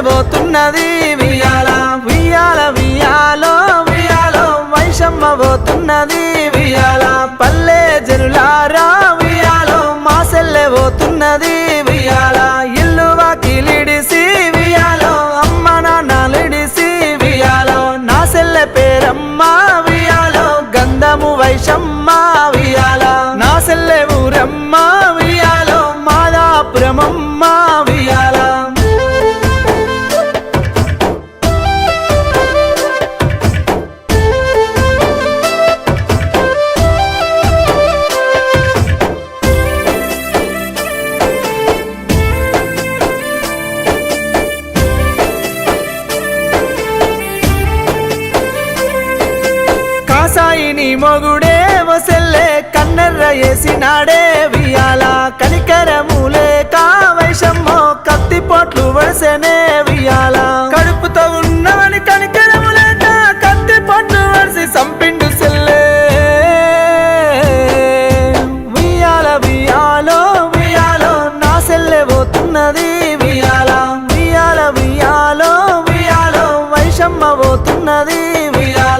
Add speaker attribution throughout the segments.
Speaker 1: పోతున్నది వియాల వియాల వియాలో వియాలో వైషమ్మ పోతున్నది వియాల పల్లె జనులారా వియాలో మా సెల్లె పోతున్నది వియాల ఇల్లు వాకిలిడిసి వియాలో అమ్మ నాన్నలిడిసి వియాలో నా సెల్లె పేరమ్మ వియాలో గంధము వైషమ్మ వియాల నా సెల్లె ఊరమ్మ వియాలో మాదాపురమమ్మ వియాల కాసాయిని మొగుడే వసెల్లే కన్నెర్ర వేసినాడే వియాల కనికరములే కావైషమ్మో కత్తిపోట్లు వడిసెనే వియాల కడుపుతో ఉన్నవని కనికరములేక కత్తిపోట్లు వడిసి సంపిండు సెల్లే వియాల వియాలో వియాలో నా సెల్లె పోతున్నది వియాల వియాల వియాలో వియాలో వైషమ్మ పోతున్నది వియాల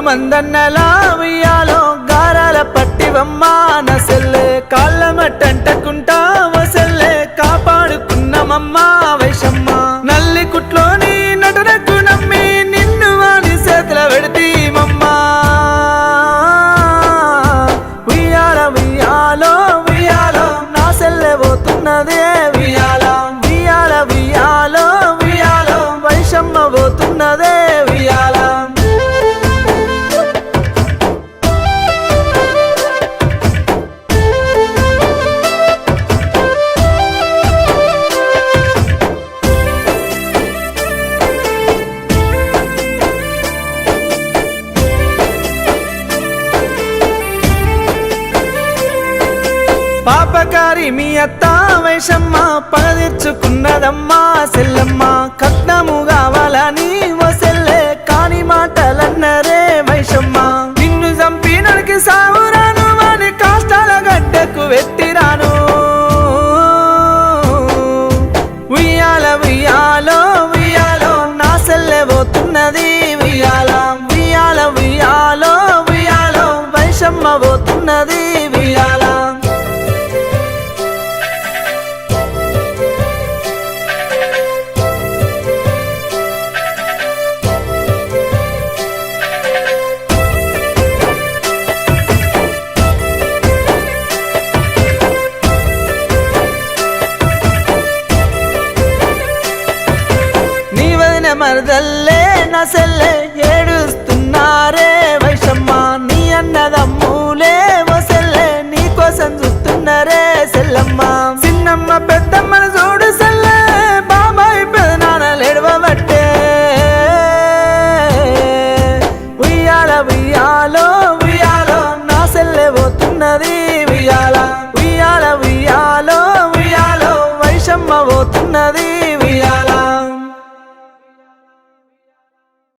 Speaker 1: మందన్నలా వియాలో గారాల పట్టివమ్మ నసెల్లే కాళ్ళ మట్టంటకుంటా వసెల్లే కాపాడుకున్నమమ్మ వైషమ్మ నల్లి కుట్లోని నటనకు నమ్మి నిన్ను వాడి చేతుల పెడితీమమ్మ వియాల వియాలో వియాలో నా సెల్లె పోతున్నదే వియాల వియాల వియాలో వియాలో వైషమ్మ పోతున్నదే వియాల పాపకారి మీ అత్త వైషమ్మ పగదీర్చుకున్నదమ్మా సెల్లమ్మ కట్నము కావాలని వసెల్లే కాని మాటలన్నరే వైషమ్మ నిన్ను చంపినడికి సావురాను వాని కాష్టాల గడ్డకు వెట్టిరాను వియాల వియాలో వియాలో నా సెల్లె పోతున్నది వియాల వియాల వియాలో వియాలో వైషమ్మ పోతున్నది వియాల మరదల్లే నా సెల్లె ఏడుస్తున్నారే వైషమ్మ నీ అన్నదమ్ములే వసెల్లే నీ కోసం చూస్తున్నారే సెల్లమ్మ చిన్నమ్మ పెద్దమ్మను చూడు సెల్లె బాబాయ్ పెదనాన్నలు ఎడవబట్టే వియాల వియాలో వియాలో నా సెల్లె పోతున్నది వియాల వియాల వియాలో వియాలో వైషమ్మ పోతున్నది